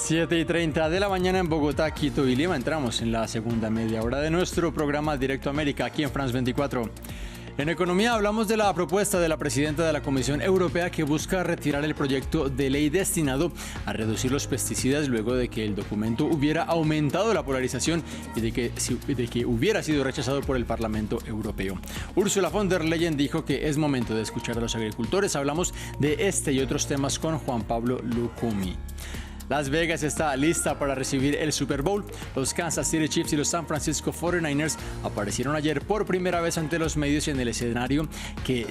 7:30 de la mañana en Bogotá, Quito y Lima. Entramos en la segunda media hora de nuestro programa Directo América, aquí en France 24. En economía hablamos de la propuesta de la presidenta de la Comisión Europea que busca retirar el proyecto de ley destinado a reducir los pesticidas luego de que el documento hubiera aumentado la polarización y de que hubiera sido rechazado por el Parlamento Europeo. Ursula von der Leyen dijo que es momento de escuchar a los agricultores. Hablamos de este y otros temas con Juan Pablo Lucumi. Las Vegas está lista para recibir el Super Bowl. Los Kansas City Chiefs y los San Francisco 49ers aparecieron ayer por primera vez ante los medios en el escenario que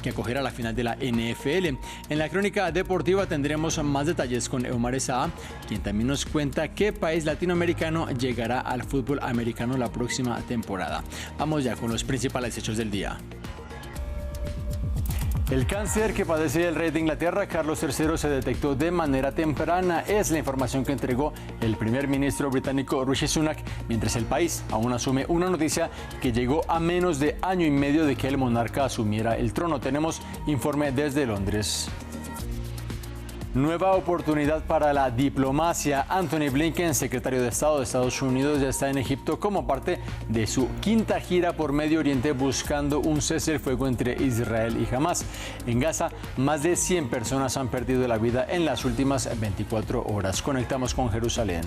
acogerá la final de la NFL. En la crónica deportiva tendremos más detalles con Eumar Saa, quien también nos cuenta qué país latinoamericano llegará al fútbol americano la próxima temporada. Vamos ya con los principales hechos del día. El cáncer que padece el rey de Inglaterra, Carlos III, se detectó de manera temprana. Es la información que entregó el primer ministro británico Rishi Sunak, mientras el país aún asume una noticia que llegó a menos de año y medio de que el monarca asumiera el trono. Tenemos informe desde Londres. Nueva oportunidad para la diplomacia. Anthony Blinken, secretario de Estado de Estados Unidos, ya está en Egipto como parte de su quinta gira por Medio Oriente buscando un cese al fuego entre Israel y Hamás. En Gaza, más de 100 personas han perdido la vida en las últimas 24 horas. Conectamos con Jerusalén.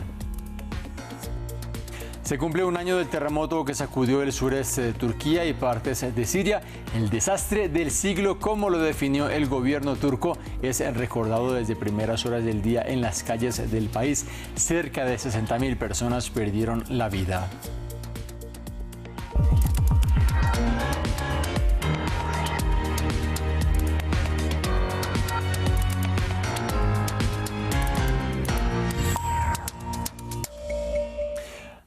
Se cumple un año del terremoto que sacudió el sureste de Turquía y partes de Siria. El desastre del siglo, como lo definió el gobierno turco, es recordado desde primeras horas del día en las calles del país. Cerca de 60.000 personas perdieron la vida.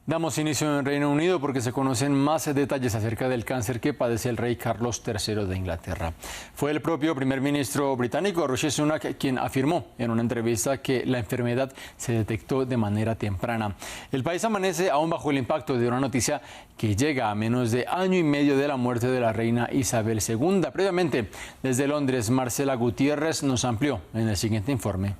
Damos inicio en Reino Unido porque se conocen más detalles acerca del cáncer que padece el rey Carlos III de Inglaterra. Fue el propio primer ministro británico, Rishi Sunak, quien afirmó en una entrevista que la enfermedad se detectó de manera temprana. El país amanece aún bajo el impacto de una noticia que llega a menos de año y medio de la muerte de la reina Isabel II. Previamente, desde Londres, Marcela Gutiérrez nos amplió en el siguiente informe.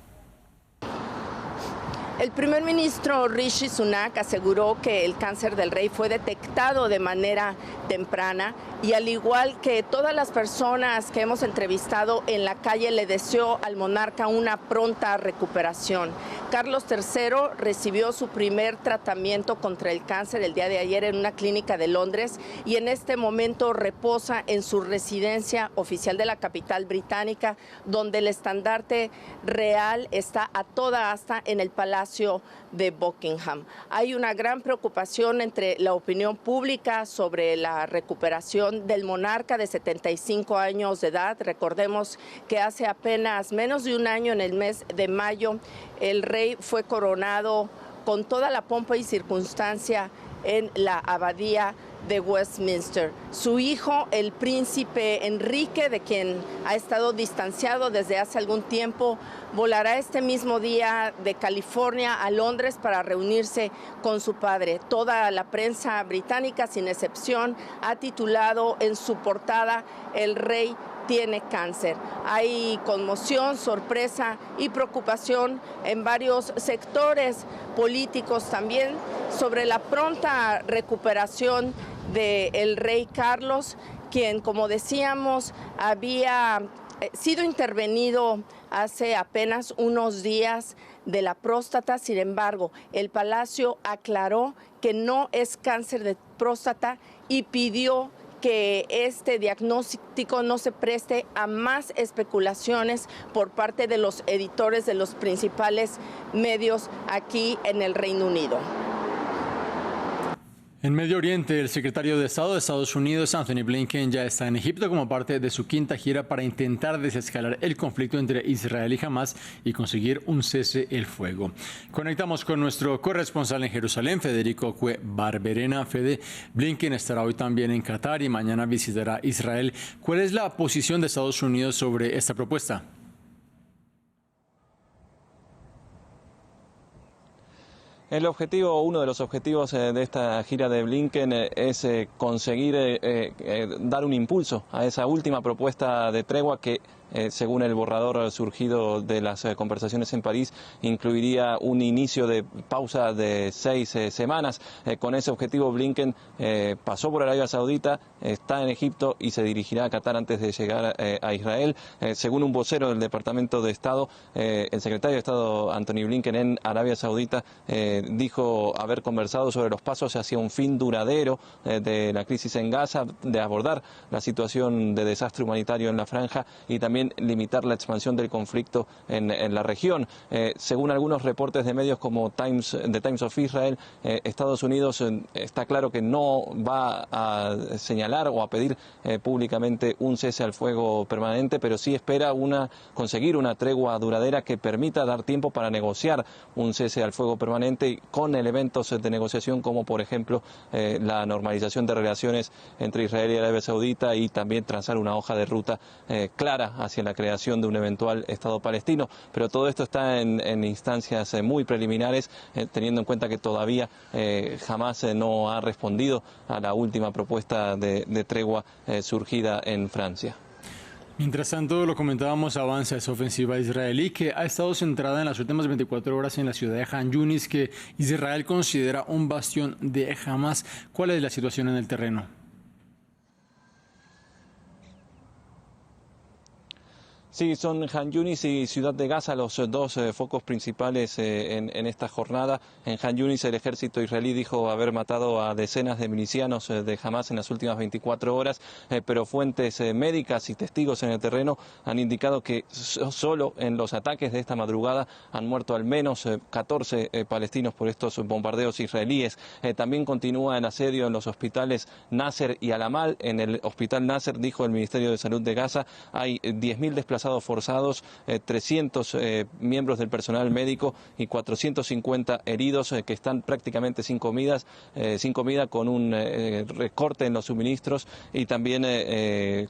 El primer ministro Rishi Sunak aseguró que el cáncer del rey fue detectado de manera temprana y al igual que todas las personas que hemos entrevistado en la calle le deseó al monarca una pronta recuperación. Carlos III recibió su primer tratamiento contra el cáncer el día de ayer en una clínica de Londres y en este momento reposa en su residencia oficial de la capital británica, donde el estandarte real está a toda asta en el Palacio de Buckingham. Hay una gran preocupación entre la opinión pública sobre la recuperación del monarca de 75 años de edad. Recordemos que hace apenas menos de un año, en el mes de mayo, el rey fue coronado con toda la pompa y circunstancia en la abadía de Westminster. Su hijo, el príncipe Enrique, de quien ha estado distanciado desde hace algún tiempo, volará este mismo día de California a Londres para reunirse con su padre. Toda la prensa británica, sin excepción, ha titulado en su portada "El rey tiene cáncer". Hay conmoción, sorpresa y preocupación en varios sectores políticos también sobre la pronta recuperación del rey Carlos, quien, como decíamos, había sido intervenido hace apenas unos días de la próstata. Sin embargo, el palacio aclaró que no es cáncer de próstata y pidió que este diagnóstico no se preste a más especulaciones por parte de los editores de los principales medios aquí en el Reino Unido. En Medio Oriente, el secretario de Estado de Estados Unidos, Anthony Blinken, ya está en Egipto como parte de su quinta gira para intentar desescalar el conflicto entre Israel y Hamás y conseguir un cese el fuego. Conectamos con nuestro corresponsal en Jerusalén, Federico Cue Barberena. Fede, Blinken estará hoy también en Qatar y mañana visitará Israel. ¿Cuál es la posición de Estados Unidos sobre esta propuesta? Uno de los objetivos de esta gira de Blinken es conseguir dar un impulso a esa última propuesta de tregua que según el borrador surgido de las conversaciones en París, incluiría un inicio de pausa de 6 semanas. Con ese objetivo, Blinken pasó por Arabia Saudita, está en Egipto y se dirigirá a Qatar antes de llegar a Israel. Según un vocero del Departamento de Estado, el secretario de Estado Antony Blinken en Arabia Saudita dijo haber conversado sobre los pasos hacia un fin duradero de la crisis en Gaza, de abordar la situación de desastre humanitario en la franja y también limitar la expansión del conflicto en la región. Según algunos reportes de medios como The Times of Israel, Estados Unidos está claro que no va a señalar o a pedir públicamente un cese al fuego permanente, pero sí espera conseguir una tregua duradera que permita dar tiempo para negociar un cese al fuego permanente con elementos de negociación como, por ejemplo, la normalización de relaciones entre Israel y Arabia Saudita y también trazar una hoja de ruta clara hacia la creación de un eventual Estado palestino. Pero todo esto está en instancias muy preliminares, teniendo en cuenta que todavía Hamás no ha respondido a la última propuesta de tregua surgida en Francia. Mientras tanto, lo comentábamos, avanza esa ofensiva israelí que ha estado centrada en las últimas 24 horas en la ciudad de Han Yunis, que Israel considera un bastión de Hamás. ¿Cuál es la situación en el terreno? Sí, son Han Yunis y Ciudad de Gaza los dos focos principales en esta jornada. En Han Yunis el ejército israelí dijo haber matado a decenas de milicianos de Hamás en las últimas 24 horas, pero fuentes médicas y testigos en el terreno han indicado que solo en los ataques de esta madrugada han muerto al menos 14 palestinos por estos bombardeos israelíes. También continúa el asedio en los hospitales Nasser y Al-Amal. En el hospital Nasser, dijo el Ministerio de Salud de Gaza, hay 10.000 desplazados forzados, 300 miembros del personal médico y 450 heridos que están prácticamente sin comida, con un recorte en los suministros y también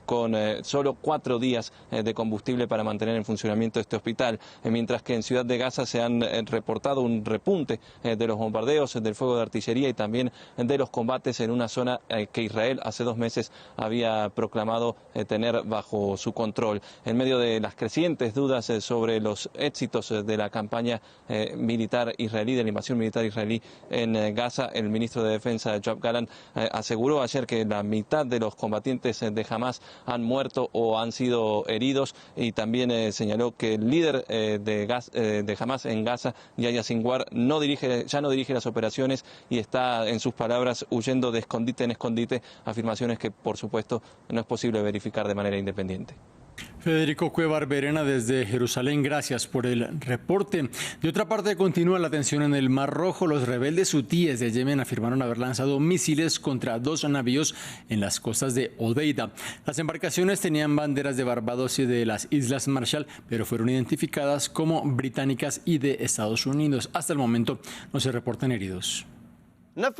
con solo 4 días de combustible para mantener en funcionamiento este hospital. Mientras que en Ciudad de Gaza se han reportado un repunte de los bombardeos, del fuego de artillería y también de los combates en una zona que Israel hace 2 meses había proclamado tener bajo su control. En medio de las crecientes dudas sobre los éxitos de la campaña militar israelí, de la invasión militar israelí en Gaza, el ministro de Defensa, Yoav Gallant, aseguró ayer que la mitad de los combatientes de Hamás han muerto o han sido heridos y también señaló que el líder de Hamás en Gaza, Yahya Sinwar, ya no dirige las operaciones y está, en sus palabras, huyendo de escondite en escondite, afirmaciones que, por supuesto, no es posible verificar de manera independiente. Federico Cuellar Verena desde Jerusalén, gracias por el reporte. De otra parte, continúa la tensión en el Mar Rojo. Los rebeldes hutíes de Yemen afirmaron haber lanzado misiles contra 2 navíos en las costas de Hodeida. Las embarcaciones tenían banderas de Barbados y de las Islas Marshall, pero fueron identificadas como británicas y de Estados Unidos. Hasta el momento no se reportan heridos. Las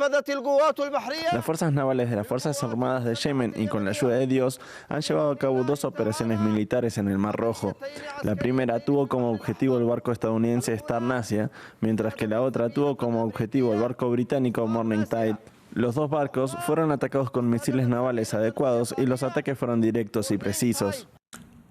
fuerzas navales de las Fuerzas Armadas de Yemen y con la ayuda de Dios han llevado a cabo 2 operaciones militares en el Mar Rojo. La primera tuvo como objetivo el barco estadounidense Star Nasia, mientras que la otra tuvo como objetivo el barco británico Morning Tide. Los 2 barcos fueron atacados con misiles navales adecuados y los ataques fueron directos y precisos.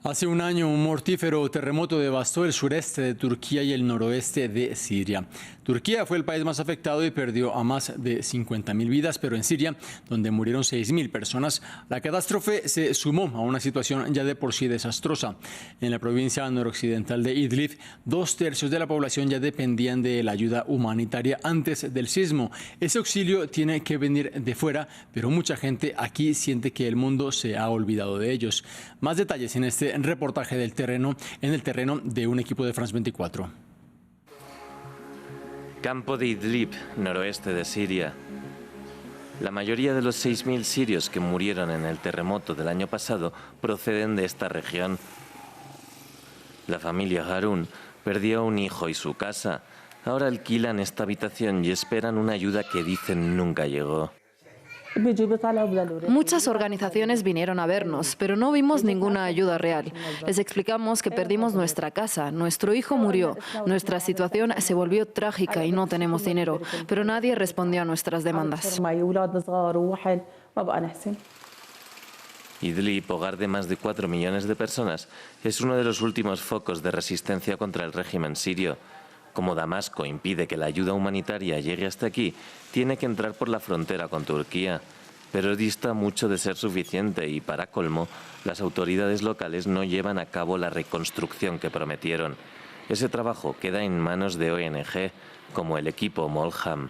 Hace un año, un mortífero terremoto devastó el sureste de Turquía y el noroeste de Siria. Turquía fue el país más afectado y perdió a más de 50.000 vidas, pero en Siria, donde murieron 6.000 personas, la catástrofe se sumó a una situación ya de por sí desastrosa. En la provincia noroccidental de Idlib, 2/3 de la población ya dependían de la ayuda humanitaria antes del sismo. Ese auxilio tiene que venir de fuera, pero mucha gente aquí siente que el mundo se ha olvidado de ellos. Más detalles en este reportaje en el terreno de un equipo de France 24. Campo de Idlib, noroeste de Siria. La mayoría de los 6.000 sirios que murieron en el terremoto del año pasado proceden de esta región. La familia Harun perdió un hijo y su casa. Ahora alquilan esta habitación y esperan una ayuda que dicen nunca llegó. Muchas organizaciones vinieron a vernos, pero no vimos ninguna ayuda real. Les explicamos que perdimos nuestra casa, nuestro hijo murió, nuestra situación se volvió trágica y no tenemos dinero, pero nadie respondió a nuestras demandas. Idlib, hogar de más de 4 millones de personas, es uno de los últimos focos de resistencia contra el régimen sirio. Como Damasco impide que la ayuda humanitaria llegue hasta aquí, tiene que entrar por la frontera con Turquía. Pero dista mucho de ser suficiente y, para colmo, las autoridades locales no llevan a cabo la reconstrucción que prometieron. Ese trabajo queda en manos de ONG, como el equipo Molham.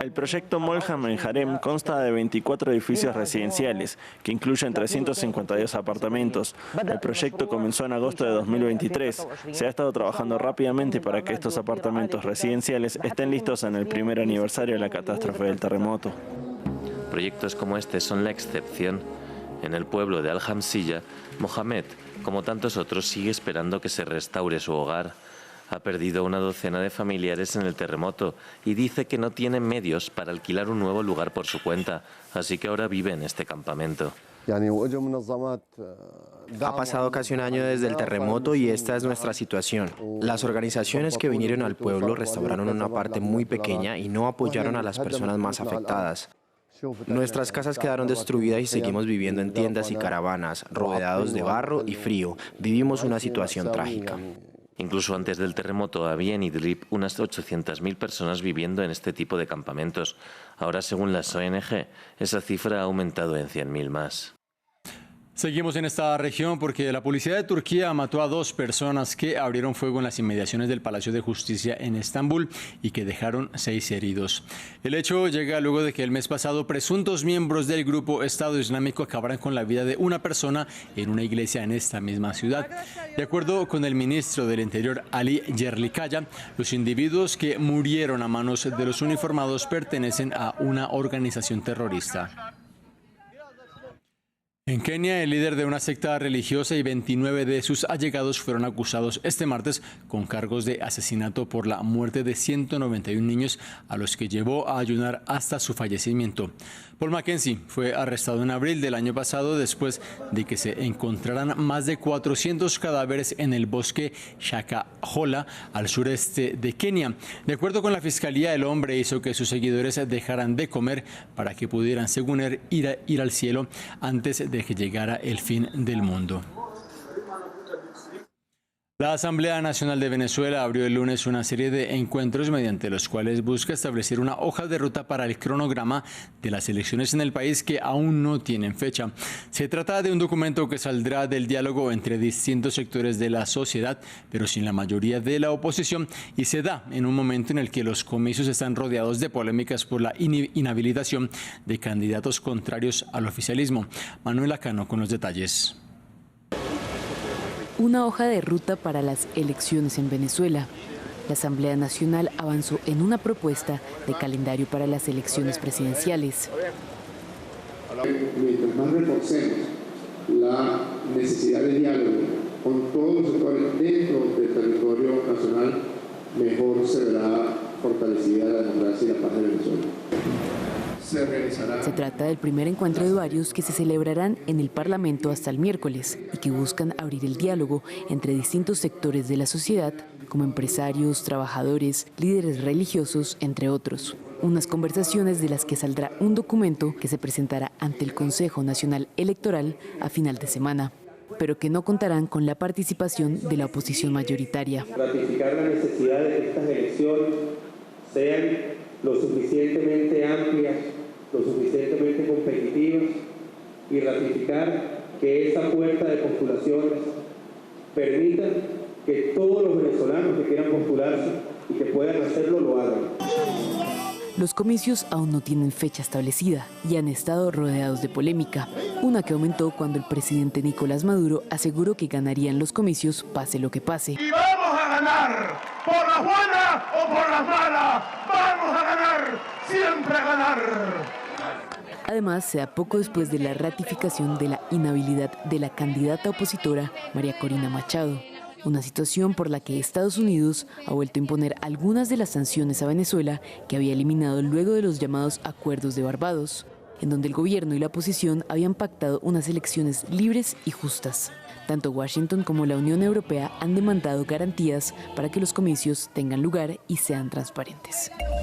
El proyecto Molham en Harem consta de 24 edificios residenciales, que incluyen 352 apartamentos. El proyecto comenzó en agosto de 2023. Se ha estado trabajando rápidamente para que estos apartamentos residenciales estén listos en el primer aniversario de la catástrofe del terremoto. Proyectos como este son la excepción. En el pueblo de Al-Hamsiyya, Mohamed, como tantos otros, sigue esperando que se restaure su hogar. Ha perdido una docena de familiares en el terremoto y dice que no tiene medios para alquilar un nuevo lugar por su cuenta, así que ahora vive en este campamento. Ha pasado casi un año desde el terremoto y esta es nuestra situación. Las organizaciones que vinieron al pueblo restauraron una parte muy pequeña y no apoyaron a las personas más afectadas. Nuestras casas quedaron destruidas y seguimos viviendo en tiendas y caravanas, rodeados de barro y frío. Vivimos una situación trágica. Incluso antes del terremoto había en Idlib unas 800.000 personas viviendo en este tipo de campamentos. Ahora, según las ONG, esa cifra ha aumentado en 100.000 más. Seguimos en esta región porque la policía de Turquía mató a 2 personas que abrieron fuego en las inmediaciones del Palacio de Justicia en Estambul y que dejaron 6 heridos. El hecho llega luego de que el mes pasado presuntos miembros del grupo Estado Islámico acabaran con la vida de una persona en una iglesia en esta misma ciudad. De acuerdo con el ministro del Interior, Ali Yerlikaya, los individuos que murieron a manos de los uniformados pertenecen a una organización terrorista. En Kenia, el líder de una secta religiosa y 29 de sus allegados fueron acusados este martes con cargos de asesinato por la muerte de 191 niños a los que llevó a ayunar hasta su fallecimiento. Paul Mackenzie fue arrestado en abril del año pasado después de que se encontraran más de 400 cadáveres en el bosque Shakahola, al sureste de Kenia. De acuerdo con la fiscalía, el hombre hizo que sus seguidores dejaran de comer para que pudieran, según él, ir al cielo antes de que llegara el fin del mundo. La Asamblea Nacional de Venezuela abrió el lunes una serie de encuentros mediante los cuales busca establecer una hoja de ruta para el cronograma de las elecciones en el país que aún no tienen fecha. Se trata de un documento que saldrá del diálogo entre distintos sectores de la sociedad, pero sin la mayoría de la oposición, y se da en un momento en el que los comicios están rodeados de polémicas por la inhabilitación de candidatos contrarios al oficialismo. Manuel Acano con los detalles. Una hoja de ruta para las elecciones en Venezuela. La Asamblea Nacional avanzó en una propuesta de calendario para las elecciones presidenciales. Mientras más reforcemos la necesidad de diálogo con todos los sectores dentro del territorio nacional, mejor se verá fortalecida la democracia y la paz de Venezuela. Se trata del primer encuentro de varios que se celebrarán en el Parlamento hasta el miércoles y que buscan abrir el diálogo entre distintos sectores de la sociedad, como empresarios, trabajadores, líderes religiosos, entre otros. Unas conversaciones de las que saldrá un documento que se presentará ante el Consejo Nacional Electoral a final de semana, pero que no contarán con la participación de la oposición mayoritaria. Ratificar la necesidad de que estas elecciones sean lo suficientemente amplias, lo suficientemente competitivas y ratificar que esa puerta de postulaciones permita que todos los venezolanos que quieran postularse y que puedan hacerlo lo hagan. Los comicios aún no tienen fecha establecida y han estado rodeados de polémica, una que aumentó cuando el presidente Nicolás Maduro aseguró que ganarían los comicios pase lo que pase. Y vamos a ganar, por las buenas o por las malas, vamos a ganar, siempre a ganar. Además, se da poco después de la ratificación de la inhabilidad de la candidata opositora María Corina Machado, una situación por la que Estados Unidos ha vuelto a imponer algunas de las sanciones a Venezuela que había eliminado luego de los llamados Acuerdos de Barbados, en donde el gobierno y la oposición habían pactado unas elecciones libres y justas. Tanto Washington como la Unión Europea han demandado garantías para que los comicios tengan lugar y sean transparentes.